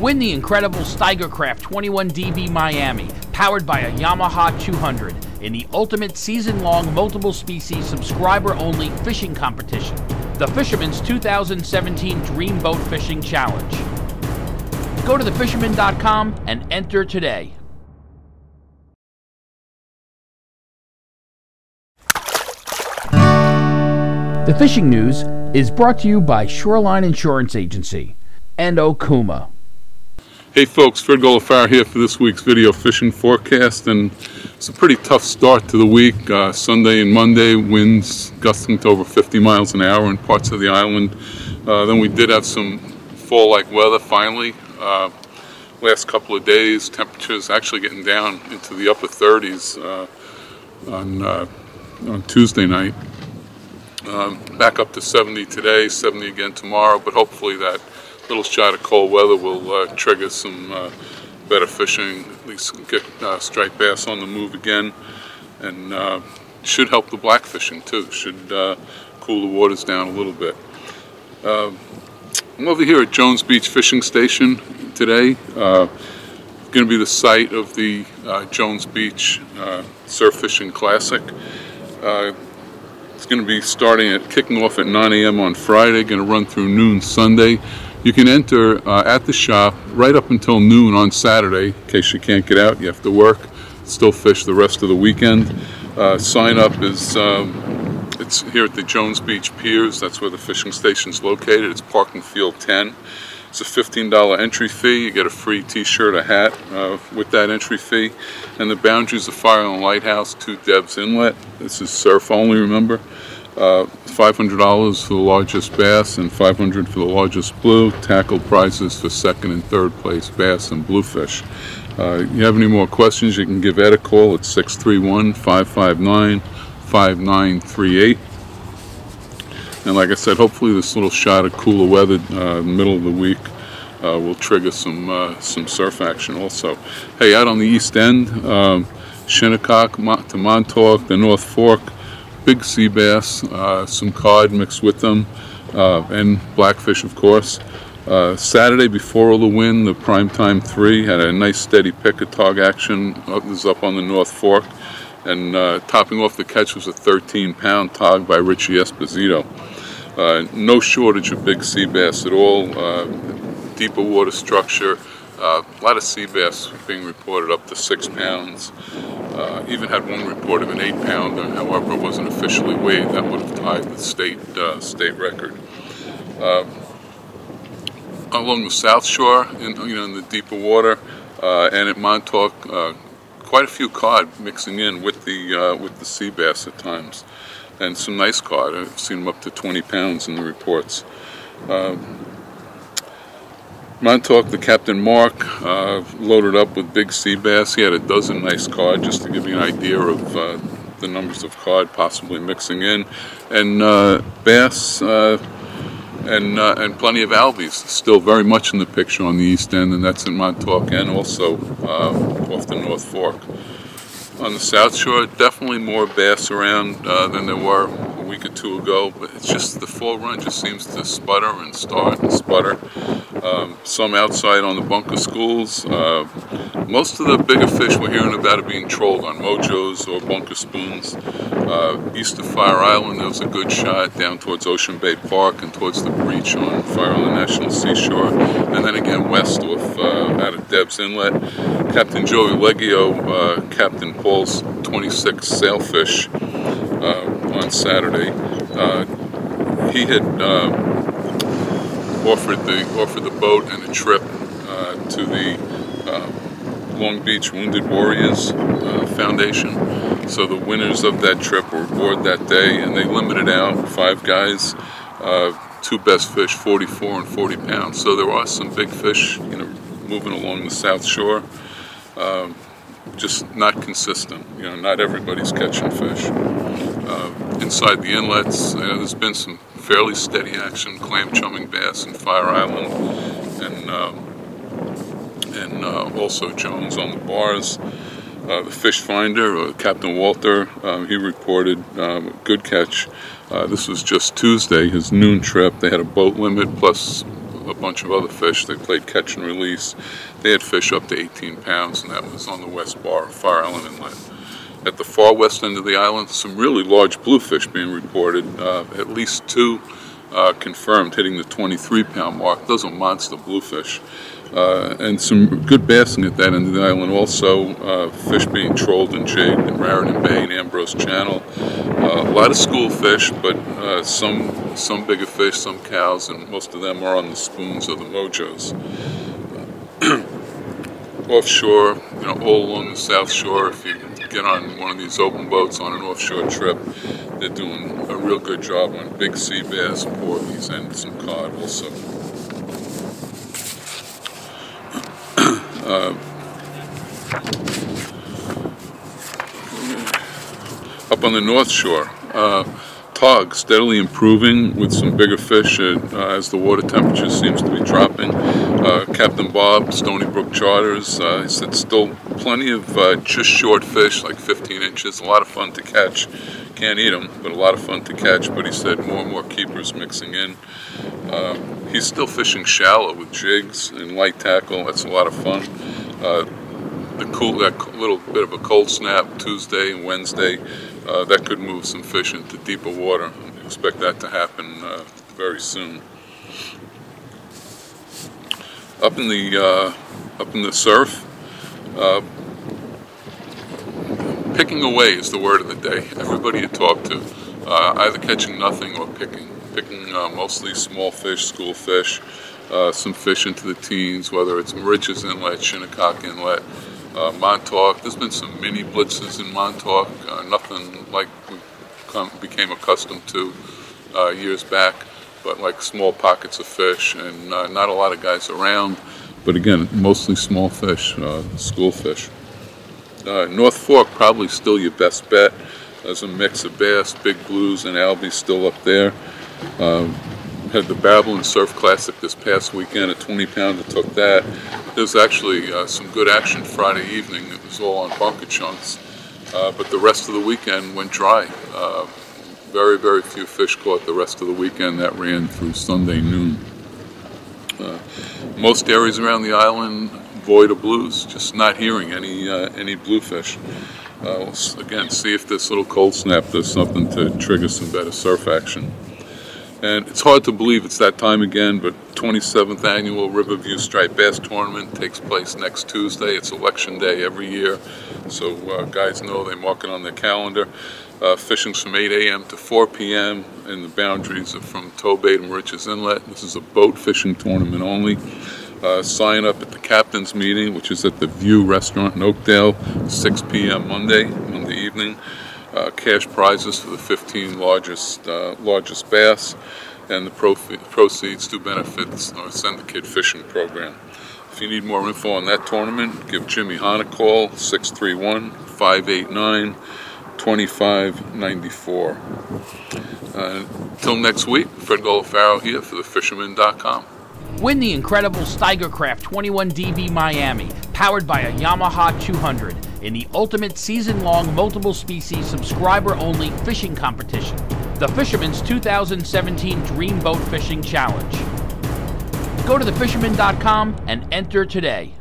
Win the incredible Steigercraft 21DB Miami, powered by a Yamaha 200, in the ultimate season-long multiple species subscriber-only fishing competition, the Fisherman's 2017 Dream Boat Fishing Challenge. Go to thefisherman.com and enter today. The fishing news is brought to you by Shoreline Insurance Agency and Okuma. Hey folks, Fred Golofaro here for this week's video fishing forecast, and it's a pretty tough start to the week. Sunday and Monday, winds gusting to over 50 miles an hour in parts of the island. Then we did have some fall-like weather finally. Last couple of days, temperatures actually getting down into the upper 30s on Tuesday night. Back up to 70 today, 70 again tomorrow, but hopefully that little shot of cold weather will trigger some better fishing, at least get striped bass on the move again, and should help the blackfishing too, should cool the waters down a little bit. I'm over here at Jones Beach Fishing Station today. Going to be the site of the Jones Beach Surf Fishing Classic. It's going to be kicking off at 9 a.m. on Friday, going to run through noon Sunday. You can enter at the shop right up until noon on Saturday. In case you can't get out, you have to work, still fish the rest of the weekend. Sign up is, it's here at the Jones Beach Piers. That's where the fishing station's located. It's parking field 10. It's a $15 entry fee. You get a free t-shirt, a hat with that entry fee. And the boundaries of Fire Island Lighthouse to Deb's Inlet. This is surf only, remember. $500 for the largest bass and $500 for the largest blue. Tackle prizes for second and third place bass and bluefish. You have any more questions, you can give Ed a call at 631-559-5938. And like I said, hopefully this little shot of cooler weather middle of the week will trigger some surf action also. Hey, out on the east end, Shinnecock to Montauk, the North Fork, big sea bass, some cod mixed with them, and blackfish, of course. Saturday, before all the wind, the primetime 3 had a nice steady pick-a-tog action. It was up on the North Fork, and topping off the catch was a 13-pound tog by Richie Esposito. No shortage of big sea bass at all. Deeper water structure. A lot of sea bass being reported up to 6 pounds. Even had one report of an 8-pounder. However, it wasn't officially weighed. That would have tied the state record. Along the South Shore, in the deeper water, and at Montauk, quite a few cod mixing in with the sea bass at times, and some nice cod. I've seen them up to 20 pounds in the reports. Montauk, the Captain Mark, loaded up with big sea bass. He had a dozen nice cod, just to give you an idea of the numbers of cod possibly mixing in, and bass and plenty of albies still very much in the picture on the east end, and that's in Montauk and also off the North Fork. On the South Shore, definitely more bass around than there were a week or two ago, but it's just the fall run just seems to sputter and start and sputter. Some outside on the bunker schools. Most of the bigger fish we're hearing about are being trolled on mojos or bunker spoons. East of Fire Island, there was a good shot down towards Ocean Bay Park and towards the breach on Fire Island National Seashore. And then again west off out of Deb's Inlet. Captain Joey Leggio, Captain Paul's 26 sailfish on Saturday. He had offered the boat and a trip to the Long Beach Wounded Warriors Foundation. So the winners of that trip were aboard that day, and they limited out 5 guys, 2 best fish, 44 and 40 pounds. So there are some big fish, moving along the South Shore. Just not consistent. Not everybody's catching fish. Inside the inlets, there's been some fairly steady action, clam chumming bass in Fire Island, and also Jones on the bars. The fish finder, Captain Walter, he reported good catch. This was just Tuesday, his noon trip. They had a boat limit plus a bunch of other fish. They played catch and release. They had fish up to 18 pounds, and that was on the west bar of Fire Island Inlet. At the far west end of the island, some really large bluefish being reported, at least 2 confirmed hitting the 23-pound mark. Those are monster bluefish. And some good bassing at that end of the island also. Fish being trolled and jigged in Raritan Bay and Ambrose Channel. A lot of school fish, but some bigger fish, some cows, and most of them are on the spoons or the mojos. Offshore, all along the South Shore, if you get on one of these open boats on an offshore trip, they're doing a real good job on big sea bass, porgies, and some cod also. Up on the North Shore, tog steadily improving with some bigger fish as the water temperature seems to be dropping. Captain Bob, Stony Brook Charters, he said still plenty of just short fish, like 15 inches, a lot of fun to catch. Can't eat them, but a lot of fun to catch. But he said more and more keepers mixing in. He's still fishing shallow with jigs and light tackle. That's a lot of fun. That little bit of a cold snap Tuesday and Wednesday, that could move some fish into deeper water. I expect that to happen very soon. Up in the surf, picking away is the word of the day. Everybody you talk to, either catching nothing or picking mostly small fish, school fish, some fish into the teens, whether it's Moriches Inlet, Shinnecock Inlet, Montauk. There's been some mini blitzes in Montauk, nothing like we became accustomed to years back, but like small pockets of fish, and not a lot of guys around, but again, mostly small fish, school fish. North Fork probably still your best bet. There's a mix of bass, big blues, and albies still up there. Had the Babylon Surf Classic this past weekend, a 20-pounder took that. There's actually some good action Friday evening. It was all on bunker chunks, but the rest of the weekend went dry. Very, very few fish caught the rest of the weekend. That ran through Sunday noon. Most areas around the island void of blues, just not hearing any bluefish. Again, see if this little cold snap does something to trigger some better surf action. And it's hard to believe it's that time again, but 27th annual Riverview Striped Bass Tournament takes place next Tuesday. It's election day every year, so guys know they mark it on their calendar. Fishing's from 8 a.m. to 4 p.m. and the boundaries are from Tow Bay to Moriches Inlet. This is a boat fishing tournament only. Sign up at the captain's meeting, which is at the View Restaurant in Oakdale, 6 p.m. Monday evening. Cash prizes for the 15 largest bass, and the proceeds to benefit our Send the Kid fishing program. If you need more info on that tournament, give Jimmy Hahn a call, 631-589-2594. Until next week, Fred Golofaro here for thefisherman.com. Win the incredible Steigercraft 21 dB Miami, powered by a Yamaha 200, in the ultimate season-long multiple species subscriber-only fishing competition, the Fisherman's 2017 Dream Boat Fishing Challenge. Go to thefisherman.com and enter today.